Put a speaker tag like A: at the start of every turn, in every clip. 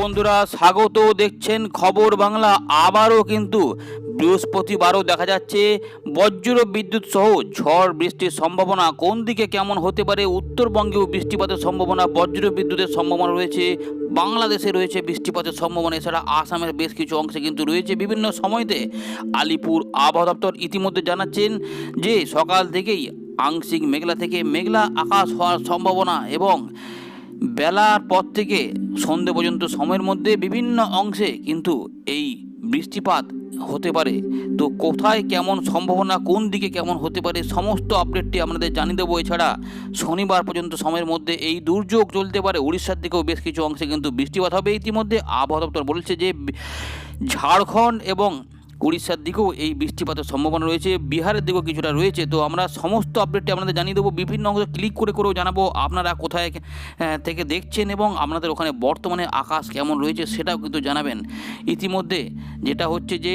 A: বন্ধুরা, স্বাগত। দেখছেন খবর বাংলা। আবারও কিন্তু বৃহস্পতিবারও দেখা যাচ্ছে বজ্র বিদ্যুৎ সহ ঝড় বৃষ্টির সম্ভাবনা। কোন দিকে কেমন হতে পারে? উত্তরবঙ্গেও বৃষ্টিপাতের সম্ভাবনা, বজ্র বিদ্যুতের সম্ভাবনা রয়েছে, বাংলাদেশে রয়েছে বৃষ্টিপাতের সম্ভাবনা। এছাড়া আসামের বেশ কিছু অংশে কিন্তু রয়েছে বিভিন্ন সময়তে। আলিপুর আবহাওয়া দপ্তর ইতিমধ্যে জানাচ্ছেন যে সকাল থেকেই আংশিক মেঘলা থেকে মেঘলা আকাশ হওয়ার সম্ভাবনা এবং বেলার পর থেকে সন্ধে পর্যন্ত সময়ের মধ্যে বিভিন্ন অংশে কিন্তু এই বৃষ্টিপাত হতে পারে। তো কোথায় কেমন সম্ভাবনা, কোন দিকে কেমন হতে পারে, সমস্ত আপডেটটি আপনাদের জানিয়ে দেবো। এছাড়া শনিবার পর্যন্ত সময়ের মধ্যে এই দুর্যোগ চলতে পারে। উড়িষ্যার দিকেও বেশ কিছু অংশে কিন্তু বৃষ্টিপাত হবে। ইতিমধ্যে আবহাওয়া দপ্তর বলছে যে ঝাড়খণ্ড এবং উড়িষ্যার দিকেও এই বৃষ্টিপাতের সম্ভাবনা রয়েছে, বিহারের দিকেও কিছুটা রয়েছে। তো আমরা সমস্ত আপডেটটি আপনাদের জানিয়ে দেবো, বিভিন্ন অংশ ক্লিক করে করেও জানাবো আপনারা কোথায় থেকে দেখছেন এবং আপনাদের ওখানে বর্তমানে আকাশ কেমন রয়েছে সেটাও কিন্তু জানাবেন। ইতিমধ্যে যেটা হচ্ছে যে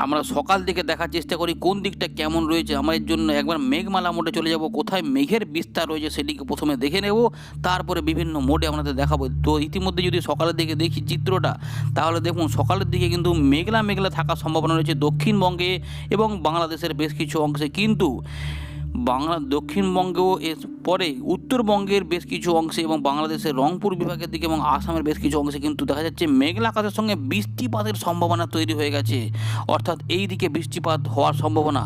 A: আমরা সকাল থেকে দেখার চেষ্টা করি কোন দিকটা কেমন রয়েছে। আমাদের জন্য একবার মেঘমালা মোডে চলে যাব, কোথায় মেঘের বিস্তার রয়েছে সেটিকে প্রথমে দেখে নেব, তারপরে বিভিন্ন মোডে আপনাদের দেখাবো। তো ইতিমধ্যে যদি সকালের দিকে দেখি চিত্রটা, তাহলে দেখুন সকালের দিকে কিন্তু মেঘলা মেঘলা থাকার সম্ভাবনা রয়েছে দক্ষিণবঙ্গে এবং বাংলাদেশের বেশ কিছু অংশে। কিন্তু দক্ষিণবঙ্গেও এর পরে উত্তরবঙ্গের বেশ কিছু অংশে এবং বাংলাদেশের রংপুর বিভাগের দিকে এবং আসামের বেশ কিছু অংশে কিন্তু দেখা যাচ্ছে মেঘলা আকাশের সঙ্গে বৃষ্টিপাতের সম্ভাবনা তৈরি হয়ে গেছে। অর্থাৎ এই দিকে বৃষ্টিপাত হওয়ার সম্ভাবনা।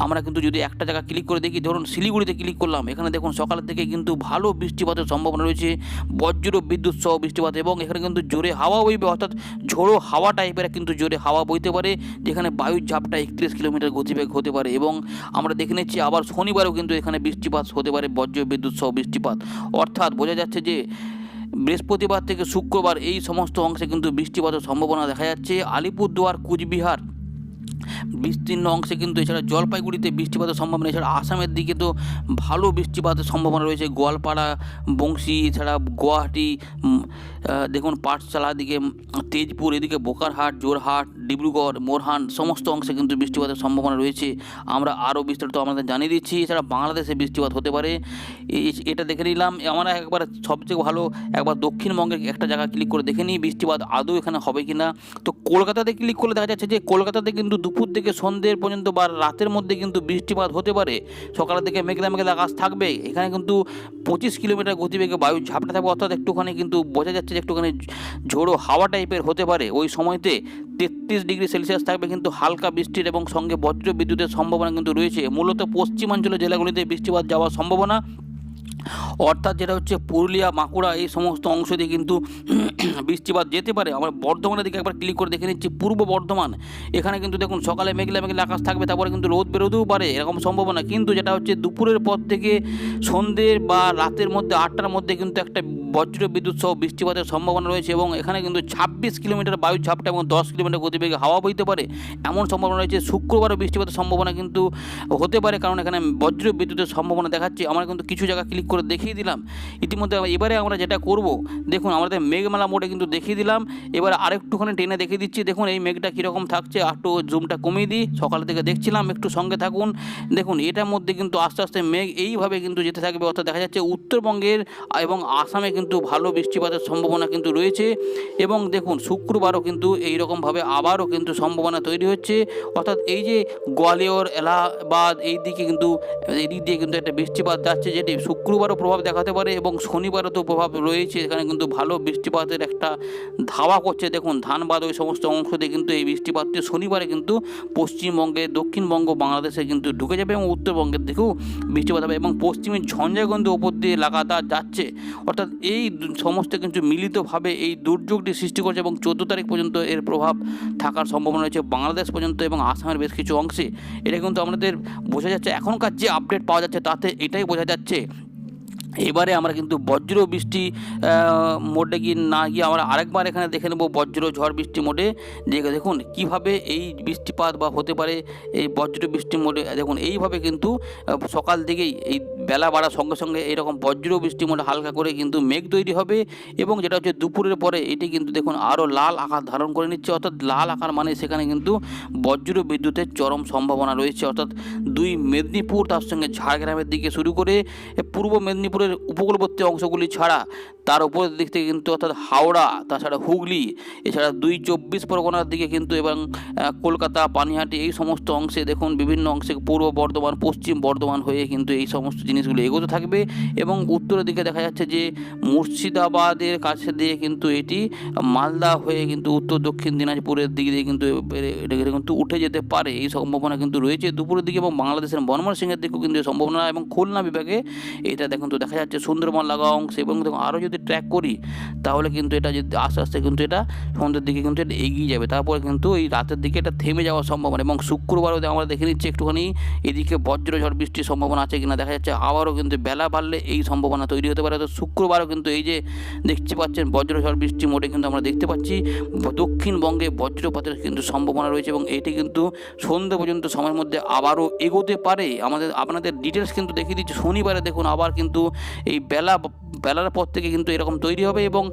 A: আমরা কিন্তু যদি একটা জায়গা ক্লিক করে দেখি, ধরুন শিলিগুড়িতে ক্লিক করলাম, এখানে দেখুন সকালের থেকে কিন্তু ভালো বৃষ্টিপাতের সম্ভাবনা রয়েছে, বজ্র বিদ্যুৎ সহ বৃষ্টিপাত এবং এখানে কিন্তু জোরে হাওয়া বইবে, অর্থাৎ ঝোড়ো হাওয়া টাইপের কিন্তু জোরে হাওয়া বইতে পারে, যেখানে বায়ুর ঝাপটা 31 কিলোমিটার গতিবেগ হতে পারে। এবং আমরা দেখে নিচ্ছি আবার শনিবারও কিন্তু এখানে বৃষ্টিপাত হতে পারে, বজ্র বিদ্যুৎ সহ বৃষ্টিপাত। অর্থাৎ বোঝা যাচ্ছে যে বৃহস্পতিবার থেকে শুক্রবার এই সমস্ত অংশে কিন্তু বৃষ্টিপাতের সম্ভাবনা দেখা যাচ্ছে। আলিপুরদুয়ার, কুচবিহার বিস্তীর্ণ অংশে কিন্তু, এছাড়া জলপাইগুড়িতে বৃষ্টিপাতের সম্ভাবনা। এছাড়া আসামের দিকে তো ভালো বৃষ্টিপাতের সম্ভাবনা রয়েছে, গোয়ালপাড়া, বংশী, এছাড়া গুয়াহাটি, দেখুন পাঠশালা দিকে, তেজপুর, এদিকে বোকারহাট, জোরহাট, ডিব্রুগড়, মোরহান সমস্ত অংশে কিন্তু বৃষ্টিপাতের সম্ভাবনা রয়েছে। আমরা আরও বিস্তারিত আমাদের জানিয়ে দিচ্ছি। এছাড়া বাংলাদেশে বৃষ্টিপাত হতে পারে, এটা দেখে নিলাম। আমরা একবার সবচেয়ে ভালো একবার দক্ষিণবঙ্গের একটা জায়গা ক্লিক করে দেখে নিই বৃষ্টিপাত আদৌ এখানে হবে কি না। তো কলকাতাতে ক্লিক করলে দেখা যাচ্ছে যে কলকাতাতে কিন্তু দুপুর থেকে সন্ধ্যের পর্যন্ত বা রাতের মধ্যে কিন্তু বৃষ্টিপাত হতে পারে। সকালের দিকে মেঘলা মেঘলা আকাশ থাকবে, এখানে কিন্তু 25 কিলোমিটার গতিবেগে বায়ুর ঝাপটা থাকবে, অর্থাৎ একটুখানি কিন্তু বোঝা যাচ্ছে যে একটুখানি ঝোড়ো হাওয়া টাইপের হতে পারে। ওই সময়তে 33 ডিগ্রি সেলসিয়াস থাকবে, কিন্তু হালকা বৃষ্টির এবং সঙ্গে বজ্র বিদ্যুতের সম্ভাবনা কিন্তু রয়েছে। মূলত পশ্চিমাঞ্চলের জেলাগুলিতে বৃষ্টিপাত যাওয়ার সম্ভাবনা, অর্থাৎ যেটা হচ্ছে পুরুলিয়া, বাঁকুড়া এই সমস্ত অংশ দিয়ে কিন্তু বৃষ্টিপাত যেতে পারে। আমরা বর্ধমানের দিকে একবার ক্লিক করে দেখে নিচ্ছি, পূর্ব বর্ধমান, এখানে কিন্তু দেখুন সকালে মেঘলা মেঘলা আকাশ থাকবে, তারপরে কিন্তু রোদ বেরোতেও পারে এরকম সম্ভাবনা। কিন্তু যেটা হচ্ছে দুপুরের পর থেকে সন্ধ্যের বা রাতের মধ্যে 8টার মধ্যে কিন্তু একটা বজ্র বিদ্যুৎ সহ বৃষ্টিপাতের সম্ভাবনা রয়েছে এবং এখানে কিন্তু 26 কিলোমিটার বায়ুর ঝাপটা এবং 10 কিলোমিটার গতিবেগে হাওয়া বইতে পারে এমন সম্ভাবনা রয়েছে। শুক্রবারও বৃষ্টিপাতের সম্ভাবনা কিন্তু হতে পারে, কারণ এখানে বজ্র বিদ্যুতের সম্ভাবনা দেখাচ্ছে। আমরা কিন্তু কিছু জায়গা ক্লিক করে দেখিয়ে দিলাম ইতিমধ্যে। এবারে আমরা যেটা করব, দেখুন আমাদের মেঘমালা মোডে কিন্তু দেখিয়ে দিলাম, এবার আরেকটুখানি টেনে দেখিয়ে দিচ্ছি। দেখুন এই মেঘটা কীরকম থাকছে, একটু জুমটা কমিয়ে দিই, সকাল থেকে দেখছিলাম, একটু সঙ্গে থাকুন। দেখুন এটার মধ্যে কিন্তু আস্তে আস্তে মেঘ এইভাবে কিন্তু যেতে থাকবে, অর্থাৎ দেখা যাচ্ছে উত্তরবঙ্গের এবং আসামে কিন্তু ভালো বৃষ্টিপাতের সম্ভাবনা কিন্তু রয়েছে। এবং দেখুন শুক্রবারও কিন্তু এইরকমভাবে আবারও কিন্তু সম্ভাবনা তৈরি হচ্ছে, অর্থাৎ এই যে গোয়ালিয়র, এলাহাবাদ এই দিকে কিন্তু এদিক দিয়ে কিন্তু একটা বৃষ্টিপাত যাচ্ছে, যেটি শুক্রবারও প্রভাব দেখাতে পারে এবং শনিবারও তো প্রভাব রয়েছে। এখানে কিন্তু ভালো বৃষ্টিপাতের একটা ধাওয়া করছে। দেখুন ধানবাদ ওই সমস্ত অংশ দিয়ে কিন্তু এই বৃষ্টিপাতটি শনিবারে কিন্তু পশ্চিমবঙ্গে, দক্ষিণবঙ্গ, বাংলাদেশে কিন্তু ঢুকে যাবে এবং উত্তরবঙ্গের দিকেও বৃষ্টিপাত হবে এবং পশ্চিমের ঝঞ্ঝাগন্ধ ওপর দিয়ে লাগাতার যাচ্ছে। অর্থাৎ এই সমস্ত কিন্তু মিলিতভাবে এই দুর্যোগটি সৃষ্টি করছে এবং 14 তারিখ পর্যন্ত এর প্রভাব থাকার সম্ভাবনা রয়েছে বাংলাদেশ পর্যন্ত এবং আসামের বেশ কিছু অংশে। এটা কিন্তু আমাদের বোঝা যাচ্ছে, এখনকার যে আপডেট পাওয়া যাচ্ছে তাতে এটাই বোঝা যাচ্ছে। এবারে আমরা কিন্তু বজ্র বৃষ্টি মোডে গিয়ে না গিয়ে আমরা আরেকবার এখানে দেখে নেব বজ্র ঝড় বৃষ্টি মোডে, যে দেখুন কিভাবে এই বৃষ্টিপাত বা হতে পারে এই বজ্র বৃষ্টি মোডে। দেখুন এইভাবে কিন্তু সকাল থেকেই এই বেলা বাড়ার সঙ্গে সঙ্গে এইরকম বজ্র বৃষ্টি মোডে হালকা করে কিন্তু মেঘ তৈরি হবে এবং যেটা হচ্ছে দুপুরের পরে এটি কিন্তু দেখুন আরও লাল আকার ধারণ করে নিচ্ছে, অর্থাৎ লাল আকার মানে সেখানে কিন্তু বজ্র বিদ্যুতের চরম সম্ভাবনা রয়েছে। অর্থাৎ দুই মেদিনীপুর, তার সঙ্গে ঝাড়গ্রামের দিকে শুরু করে পূর্ব মেদিনীপুর দুপুরের উপকূলবর্তী অংশগুলি ছাড়া তার উপরের দিক থেকে কিন্তু অর্থাৎ হাওড়া, তাছাড়া হুগলি, এছাড়া 24 পরগনার দিকে কিন্তু এবং কলকাতা, পানিহাটি এই সমস্ত অংশে দেখুন বিভিন্ন অংশে পূর্ব বর্ধমান, পশ্চিম বর্ধমান হয়ে কিন্তু এই সমস্ত জিনিসগুলো এগোতে থাকবে। এবং উত্তরের দিকে দেখা যাচ্ছে যে মুর্শিদাবাদের কাছে দিয়ে কিন্তু এটি মালদা হয়ে কিন্তু উত্তর দক্ষিণ দিনাজপুরের দিক দিয়ে কিন্তু এটা কিন্তু উঠে যেতে পারে, এই সম্ভাবনা কিন্তু রয়েছে দুপুরের দিকে। এবং বাংলাদেশের ময়মনসিংহের দিকেও কিন্তু এই সম্ভাবনা, এবং খুলনা বিভাগে এটা দেখুন তো দেখা যাচ্ছে সুন্দরবন লাগা অংশ। এবং দেখুন আরও যদি ট্র্যাক করি তাহলে কিন্তু এটা যদি আস্তে আস্তে কিন্তু এটা সন্ধ্যের দিকে কিন্তু এটা এগিয়ে যাবে, তারপরে কিন্তু এই রাতের দিকে এটা থেমে যাওয়ার সম্ভাবনা। এবং শুক্রবারও আমরা দেখে নিচ্ছি একটুখানি এদিকে বজ্রঝড় বৃষ্টির সম্ভাবনা আছে কিনা, দেখা যাচ্ছে আবারও কিন্তু বেলা বাড়লে এই সম্ভাবনা তৈরি হতে পারে। তো শুক্রবারও কিন্তু এই যে দেখতে পাচ্ছেন বজ্রঝড় বৃষ্টি মোটে কিন্তু আমরা দেখতে পাচ্ছি দক্ষিণবঙ্গে বজ্রপাতের কিন্তু সম্ভাবনা রয়েছে, এবং এটি কিন্তু সন্ধ্যে পর্যন্ত সময়ের মধ্যে আবারও এগোতে পারে। আপনাদের ডিটেলস কিন্তু দেখিয়ে দিচ্ছি। শনিবারে দেখুন আবার কিন্তু এই বেলার পর থেকে কিন্তু এরকম তৈরি হবে, এবং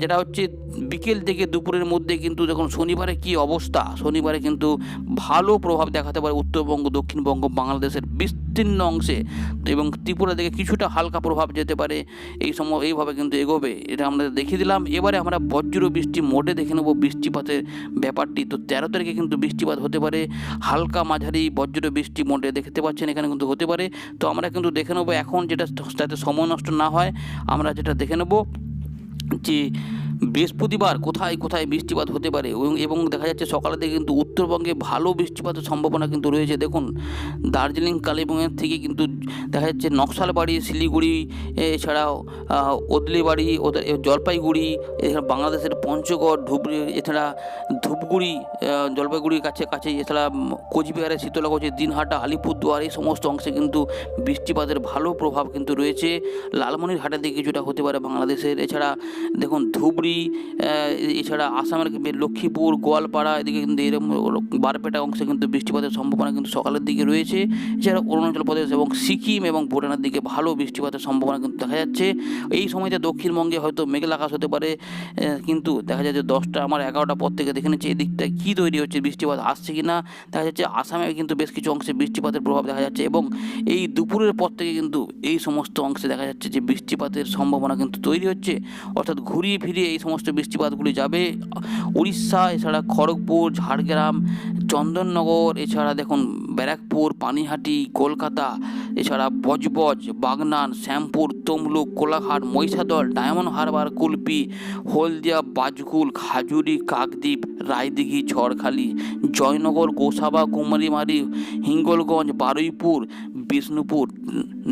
A: যেটা হচ্ছে বিকেল থেকে দুপুরের মধ্যে কিন্তু দেখুন শনিবারে কি অবস্থা, শনিবারে কিন্তু ভালো প্রভাব দেখাতে পারে উত্তরবঙ্গ, দক্ষিণবঙ্গ, বাংলাদেশের বিস্তীর্ণ অংশে, এবং ত্রিপুরা থেকে কিছুটা হালকা প্রভাব যেতে পারে। এইভাবে কিন্তু এগোবে, এটা আমরা দেখিয়ে দিলাম। এবারে আমরা বজ্র বৃষ্টি মোডে দেখে নেব বৃষ্টিপাতের ব্যাপারটি। তো 13 তারিখে কিন্তু বৃষ্টিপাত হতে পারে, হালকা মাঝারি বজ্র বৃষ্টি মোডে দেখতে পাচ্ছেন এখানে কিন্তু হতে পারে। তো আমরা কিন্তু দেখে নেব এখন, যেটা যাতে সময় নষ্ট না হয়, আমরা যেটা দেখে নেব যে বৃহস্পতিবার কোথায় কোথায় বৃষ্টিপাত হতে পারে। এবং দেখা যাচ্ছে সকালের দিকে কিন্তু উত্তরবঙ্গে ভালো বৃষ্টিপাতের সম্ভাবনা কিন্তু রয়েছে। দেখুন দার্জিলিং, কালিম্পংয়ের থেকে কিন্তু দেখা যাচ্ছে নকশালবাড়ি, শিলিগুড়ি, এছাড়াও ওদলিবাড়ি, জলপাইগুড়ি, এছাড়া বাংলাদেশের পঞ্চগড়, ধুবড়ি, এছাড়া ধূপগুড়ি, জলপাইগুড়ির কাছেই, এছাড়া কোচবিহারের শীতলকুচি, দিনহাটা, আলিপুরদুয়ার এই সমস্ত অংশে কিন্তু বৃষ্টিপাতের ভালো প্রভাব কিন্তু রয়েছে। লালমনিরহাটের দিকে কিছুটা হতে পারে বাংলাদেশের। এছাড়া দেখুন ধুবড়ি, এছাড়া আসামের লক্ষ্মীপুর, গোয়ালপাড়া এদিকে কিন্তু এরকম বারপেটা অংশে কিন্তু বৃষ্টিপাতের সম্ভাবনা কিন্তু সকালের দিকে রয়েছে। এছাড়া অরুণাচল প্রদেশ এবং সিকিম এবং ভুটানের দিকে ভালো বৃষ্টিপাতের সম্ভাবনা কিন্তু দেখা যাচ্ছে। এই সময়তে দক্ষিণবঙ্গে হয়তো মেঘলা আকাশ হতে পারে, কিন্তু দেখা যাচ্ছে 10টা 11টা পর থেকে দেখে নিচ্ছে এদিকটা কী তৈরি হচ্ছে, বৃষ্টিপাত আসছে কি না। দেখা যাচ্ছে আসামে কিন্তু বেশ কিছু অংশে বৃষ্টিপাতের প্রভাব দেখা যাচ্ছে, এবং এই দুপুরের পর থেকে কিন্তু এই সমস্ত অংশে দেখা যাচ্ছে যে বৃষ্টিপাতের সম্ভাবনা কিন্তু তৈরি হচ্ছে, অর্থাৎ ঘুরিয়ে ফিরিয়ে এই সমস্ত বৃষ্টিপাতগুলি যাবে উড়িষ্যা, এছাড়া খড়গপুর, ঝাড়গ্রাম, চন্দননগর, এছাড়া দেখুন ব্যারাকপুর, পানিহাটি, কলকাতা, এছাড়া বজবজ, বাগনান, শ্যামপুর, তমলুক, কোলাঘাট, মহিষাদল, ডায়মন্ড হারবার, কুলপি, হলদিয়া, বাজকুল, খাজুরি, কাকদ্বীপ, রায়দিঘি, ঝড়খালি, জয়নগর, গোসাবা, কুমারীমারি, হিঙ্গলগঞ্জ, বারুইপুর, বিষ্ণুপুর,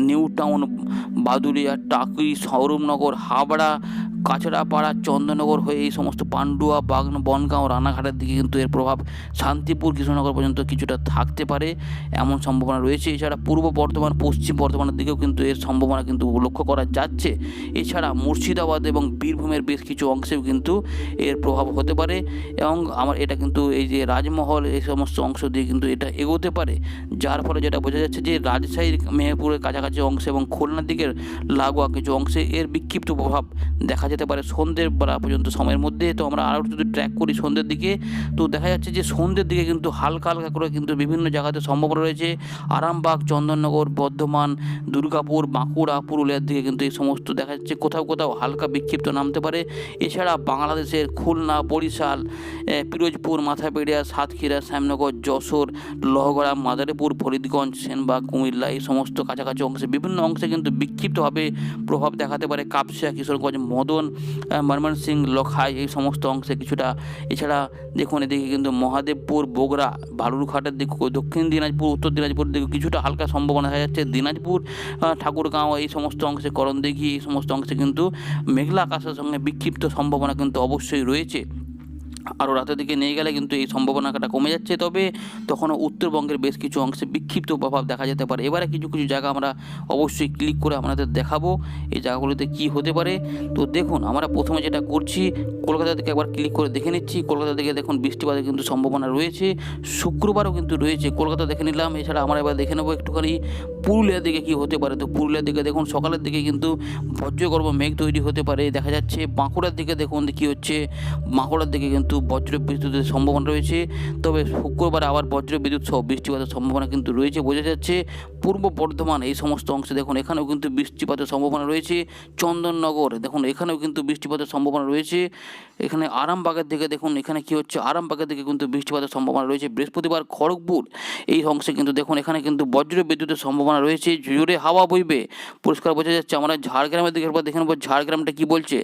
A: নিউ টাউন, বাদুড়িয়া, টাকি, সৌরভনগর, হাবড়া, কাছড়াপাড়া, চন্দননগর হয়ে এই সমস্ত পান্ডুয়া, বনগাঁও, রানাঘাটের দিকে কিন্তু এর প্রভাব শান্তিপুর, কৃষ্ণনগর পর্যন্ত কিছুটা থাকতে পারে, এমন সম্ভাবনা রয়েছে। এছাড়া পূর্ব বর্ধমান, পশ্চিম বর্ধমানের দিকেও কিন্তু এর সম্ভাবনা কিন্তু লক্ষ্য করা যাচ্ছে। এছাড়া মুর্শিদাবাদ এবং বীরভূমের বেশ কিছু অংশেও কিন্তু এর প্রভাব হতে পারে, এবং এটা কিন্তু এই যে রাজমহল এই সমস্ত অংশ দিয়ে কিন্তু এটা এগোতে পারে, যার ফলে যেটা বোঝা যাচ্ছে যে রাজশাহীর, মেহেরপুরের কাছাকাছি অংশে এবং খুলনার দিকের লাগোয়া কিছু অংশে এর বিক্ষিপ্ত প্রভাব দেখা যেতে পারে সন্ধ্যের বেলা পর্যন্ত সময়ের মধ্যে। তো আমরা আরও যদি ট্র্যাক করি সন্ধ্যের দিকে, তো দেখা যাচ্ছে যে সন্ধ্যের দিকে কিন্তু হালকা হালকা করে কিন্তু বিভিন্ন জায়গাতে সম্ভাবনা রয়েছে। আরামবাগ, চন্দননগর, বর্ধমান, দুর্গাপুর, বাঁকুড়া, পুরুলিয়ার দিকে কিন্তু এই সমস্ত দেখা যাচ্ছে কোথাও কোথাও হালকা বিক্ষিপ্ত নামতে পারে। এছাড়া বাংলাদেশের খুলনা, বরিশাল, পিরোজপুর, মাথাপিড়িয়া, সাতক্ষীরা, শ্যামনগর, যশোর, লোহগড়া, মাদারীপুর, ফরিদগঞ্জ, সেনবাগ, কুমিল্লা এই সমস্ত কাছাকাছি অংশে বিভিন্ন অংশে কিন্তু বিক্ষিপ্তভাবে প্রভাব দেখাতে পারে। কাপসিয়া, কিশোরগঞ্জ, মদন, ময়মনসিং, লখাই এই সমস্ত অংশে কিছুটা। এছাড়া দেখুন এদিকে কিন্তু মহাদেবপুর, বগুড়া, বালুরঘাটের দিকে, দক্ষিণ দিনাজপুর, উত্তর দিনাজপুর দিকে কিছুটা হালকা সম্ভাবনা দেখা যাচ্ছে। দিনাজপুর, ঠাকুরগাঁও এই সমস্ত অংশে, করণদিঘি এই সমস্ত অংশে কিন্তু মেঘলা আকাশের সঙ্গে বিক্ষিপ্ত সম্ভাবনা কিন্তু অবশ্যই রয়েছে। আরও রাতের দিকে নিয়ে গেলে কিন্তু এই সম্ভাবনাটা কমে যাচ্ছে, তবে তখনও উত্তরবঙ্গের বেশ কিছু অংশে বিক্ষিপ্ত প্রভাব দেখা যেতে পারে। এবারে কিছু কিছু জায়গা আমরা অবশ্যই ক্লিক করে আপনাদের দেখাবো এই জায়গাগুলিতে কী হতে পারে। তো দেখুন আমরা প্রথমে যেটা করছি, কলকাতা থেকে একবার ক্লিক করে দেখে নিচ্ছি। কলকাতা থেকে দেখুন বৃষ্টিপাতের কিন্তু সম্ভাবনা রয়েছে, শুক্রবারও কিন্তু রয়েছে, কলকাতা দেখে নিলাম। এছাড়া আমরা এবার দেখে নেবো একটুখানি পুরুলিয়ার দিকে কী হতে পারে। তো পুরুলিয়ার দিকে দেখুন সকালের দিকে কিন্তু বজ্রগর্ভ মেঘ তৈরি হতে পারে দেখা যাচ্ছে। বাঁকুড়ার দিকে দেখুন কী হচ্ছে, বাঁকুড়ার দিকে কিন্তু কিন্তু বজ্র বিদ্যুতের সম্ভাবনা রয়েছে। তবে শুক্রবার আবার বজ্র বিদ্যুৎ সহ বৃষ্টিপাতের সম্ভাবনা কিন্তু রয়েছে বোঝা যাচ্ছে। পূর্ব বর্ধমান এই সমস্ত অংশে দেখুন এখানেও কিন্তু বৃষ্টিপাতের সম্ভাবনা রয়েছে। চন্দননগর দেখুন এখানেও কিন্তু বৃষ্টিপাতের সম্ভাবনা রয়েছে। এখানে আরামবাগের দিকে দেখুন এখানে কি হচ্ছে, আরামবাগের দিকে কিন্তু বৃষ্টিপাতের সম্ভাবনা রয়েছে। বৃহস্পতিবার খড়গপুর এই অংশে কিন্তু দেখুন এখানে কিন্তু বজ্র বিদ্যুতের সম্ভাবনা রয়েছে। জোরে হাওয়া বইবে, পরিষ্কার বোঝা যাচ্ছে। আমরা ঝাড়গ্রামের দিকে একবার দেখে নেবো ঝাড়গ্রামটা কি বলছে।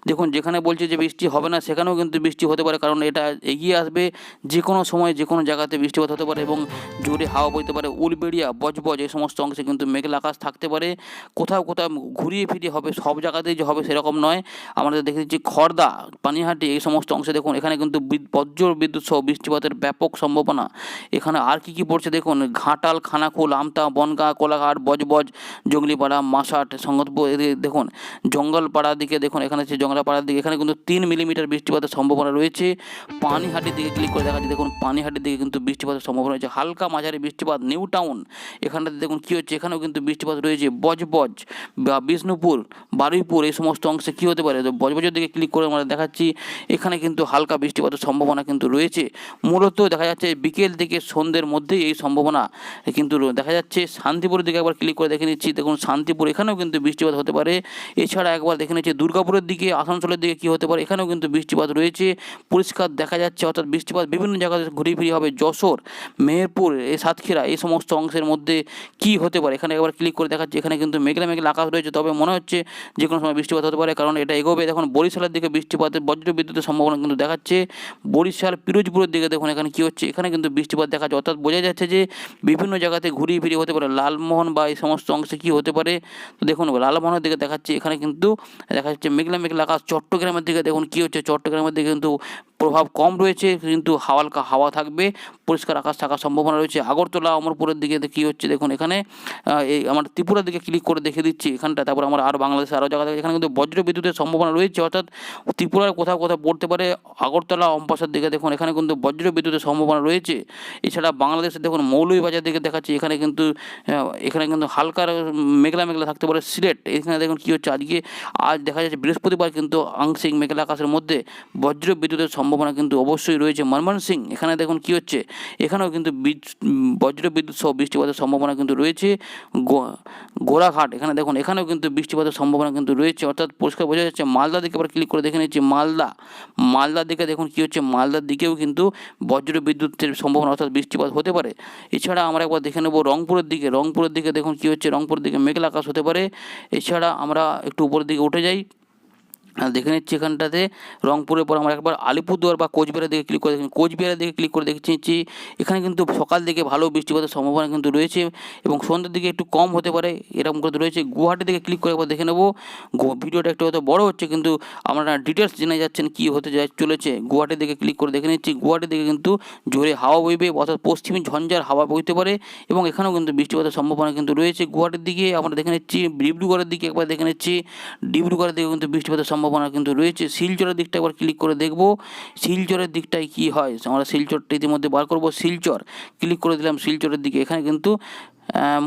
A: দেখুন যেখানে বলছে যে বৃষ্টি হবে না সেখানেও কিন্তু বৃষ্টি হতে পারে, কারণ এটা এগিয়ে আসবে। যে কোনো সময় যে কোনো জায়গাতে বৃষ্টিপাত হতে পারে এবং জোরে হাওয়া বইতে পারে। উলবেড়িয়া বজবজ এই সমস্ত অংশে কিন্তু মেঘলা আকাশ থাকতে পারে। কোথাও কোথাও ঘুরিয়ে ফিরিয়ে হবে, সব জায়গাতেই যে হবে সেরকম নয়। আমাদের দেখে দিচ্ছি খড়দা, পানিহাটি এই সমস্ত অংশে দেখুন এখানে কিন্তু বজ্র বিদ্যুৎ সহ বৃষ্টিপাতের ব্যাপক সম্ভাবনা। এখানে আর কি কি পড়ছে দেখুন, ঘাটাল, খানাকুল, আমতা, বনগাঁ, কোলাঘাট, বজবজ, জঙ্গলিপাড়া, মাসাট, সংগতপুর দেখুন জঙ্গলপাড়ার দিকে দেখুন এখানে হচ্ছে জঙ্গলাপাড়ার দিকে এখানে কিন্তু 3 মিলিমিটার বৃষ্টিপাতের সম্ভাবনা রয়েছে। পানিহাটির দিকে ক্লিক করে দেখা যাচ্ছে দেখুন পানিহাটির দিকে কিন্তু বৃষ্টিপাতের সম্ভাবনা রয়েছে। হালকা মাঝারি বৃষ্টিপাত নিউ টাউন এখানটাতে দেখুন কী হচ্ছে, এখানেও কিন্তু বৃষ্টিপাত রয়েছে। বজবজ বা বিষ্ণুপুর, বারুইপুর এই সমস্ত অংশে কী হতে পারে, তো বজবজের দিকে ক্লিক করে আমরা দেখাচ্ছি এখানে কিন্তু হালকা বৃষ্টিপাতের সম্ভাবনা কিন্তু রয়েছে। মূলত দেখা যাচ্ছে বিকেল থেকে সন্ধ্যের মধ্যেই এই সম্ভাবনা কিন্তু দেখা যাচ্ছে। শান্তিপুরের দিকে একবার ক্লিক করে দেখে নিচ্ছি দেখুন শান্তিপুর এখানেও কিন্তু বৃষ্টিপাত হতে পারে। এছাড়া একবার দেখে নিচ্ছি দুর্গাপুরের দিকে, আসানসোলের দিকে কী হতে পারে, এখানেও কিন্তু বৃষ্টিপাত রয়েছে। পরিষ্কার দেখা যাচ্ছে, অর্থাৎ বৃষ্টিপাত বিভিন্ন জায়গাতে ঘুরিয়ে ফিরিয়ে হবে। যশোর, মেহেরপুর, এই সাতক্ষীরা এই সমস্ত অংশের মধ্যে কী হতে পারে, এখানে একবার ক্লিক করে দেখাচ্ছি এখানে কিন্তু মেঘলা মেঘলা আকাশ রয়েছে। তবে মনে হচ্ছে যে কোনো সময় বৃষ্টিপাত হতে পারে, কারণ এটা এগোবে। দেখুন বরিশালের দিকে বৃষ্টিপাতের বজ্র বিদ্যুতের সম্ভাবনা কিন্তু দেখাচ্ছে। বরিশাল, পিরোজপুরের দিকে দেখুন এখানে কী হচ্ছে, এখানে কিন্তু বৃষ্টিপাত দেখাচ্ছে। অর্থাৎ বোঝা যাচ্ছে যে বিভিন্ন জায়গাতে ঘুরিয়ে ফিরিয়ে হতে পারে। লালমোহন বা এই সমস্ত অংশে কী হতে পারে, তো দেখুন লালমোহনের দিকে দেখাচ্ছে এখানে কিন্তু দেখা যাচ্ছে মেঘলা মেঘলা আকাশ। চট্টগ্রামের দিকে দেখুন কী হচ্ছে, চট্টগ্রামের দিকে কিন্তু প্রভাব কম রয়েছে, কিন্তু হালকা হাওয়া থাকবে, পরিষ্কার আকাশ থাকার সম্ভাবনা রয়েছে। আগরতলা, অমরপুরের দিকে কী হচ্ছে দেখুন এখানে এই আমার ত্রিপুরার দিকে ক্লিক করে দেখে দিচ্ছি এখানটা। তারপর আমরা আর বাংলাদেশে আরও জায়গা থেকে এখানে কিন্তু বজ্র বিদ্যুতের সম্ভাবনা রয়েছে। অর্থাৎ ত্রিপুরার কোথাও কোথাও পড়তে পারে। আগরতলা, অম্পাসার দিকে দেখুন এখানে কিন্তু বজ্র বিদ্যুতের সম্ভাবনা রয়েছে। এছাড়া বাংলাদেশে দেখুন মৌলভীবাজার দিকে দেখাচ্ছি এখানে কিন্তু হালকা মেঘলা মেঘলা থাকতে পারে। সিলেট এখানে দেখুন কী হচ্ছে, আজ দেখা যাচ্ছে বৃহস্পতিবার কিন্তু আংশিক মেঘলা আকাশের মধ্যে বজ্র বিদ্যুতের সম্ভাবনা কিন্তু অবশ্যই রয়েছে। ময়মনসিং এখানে দেখুন কী হচ্ছে, এখানেও কিন্তু বজ্র বিদ্যুৎ সহ বৃষ্টিপাতের সম্ভাবনা কিন্তু রয়েছে। গোড়াঘাট এখানে দেখুন এখানেও কিন্তু বৃষ্টিপাতের সম্ভাবনা কিন্তু রয়েছে। অর্থাৎ পরিষ্কার বোঝা যাচ্ছে। মালদার দিকে আবার ক্লিক করে দেখে নিচ্ছি মালদার দিকে দেখুন কী হচ্ছে, মালদার দিকেও কিন্তু বজ্র বিদ্যুতের সম্ভাবনা অর্থাৎ বৃষ্টিপাত হতে পারে। এছাড়া আমরা একবার দেখে নেব রংপুরের দিকে দেখুন কী হচ্ছে, রংপুরের দিকে মেঘলা আকাশ হতে পারে। এছাড়া আমরা একটু উপরের দিকে উঠে যাই, দেখে নিচ্ছি এখানটাতে রংপুরের পর আমরা একবার আলিপুরদুয়ার বা কোচবিহারের দিকে ক্লিক করে দেখি। কোচবিহারের দিকে ক্লিক করে দেখে নিচ্ছি এখানে কিন্তু সকাল দিকে ভালো বৃষ্টিপাতের সম্ভাবনা কিন্তু রয়েছে এবং সন্ধ্যের দিকে একটু কম হতে পারে, এরকম করে রয়েছে। গুয়াহাটির দিকে ক্লিক করে একবার দেখে নেব। ভিডিওটা একটু হয়তো বড় হচ্ছে, কিন্তু আপনারা ডিটেলস জেনে যাচ্ছেন কী হতে চলেছে। গুয়াহাটির দিকে ক্লিক করে দেখে নিচ্ছি, গুয়াহাটির দিকে কিন্তু জোরে হাওয়া বইবে, অর্থাৎ পশ্চিমী ঝঞ্ঝার হাওয়া বইতে পারে এবং এখানেও কিন্তু বৃষ্টিপাতের সম্ভাবনা কিন্তু রয়েছে। গুয়াহাটির দিকে আমরা দেখে নিচ্ছি। ডিব্রুগড়ের দিকে একবার দেখে নিচ্ছি, ডিব্রুগড়ের দিকে কিন্তু বৃষ্টিপাতের সম্ভাবনা কিন্তু রয়েছে। শিলচরের দিকটা একবার ক্লিক করে দেখব, শিলচরের দিকটায় কী হয়। আমরা শিলচরটা ইতিমধ্যে বার করব। শিলচর ক্লিক করে দিলাম, শিলচরের দিকে এখানে কিন্তু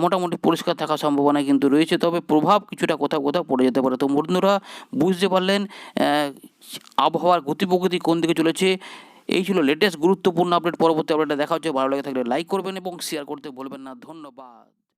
A: মোটামুটি পরিষ্কার থাকার সম্ভাবনা কিন্তু রয়েছে, তবে প্রভাব কিছুটা কোথাও কোথাও পড়ে যেতে পারে। তো বন্ধুরা বুঝতে পারলেন আবহাওয়ার গতি প্রকৃতি কোন দিকে চলেছে। এই ছিল লেটেস্ট গুরুত্বপূর্ণ আপডেট। পরবর্তী আপডেটটা দেখা হচ্ছে। ভালো লাগে থাকলে লাইক করবেন এবং শেয়ার করতে ভুলবেন না। ধন্যবাদ।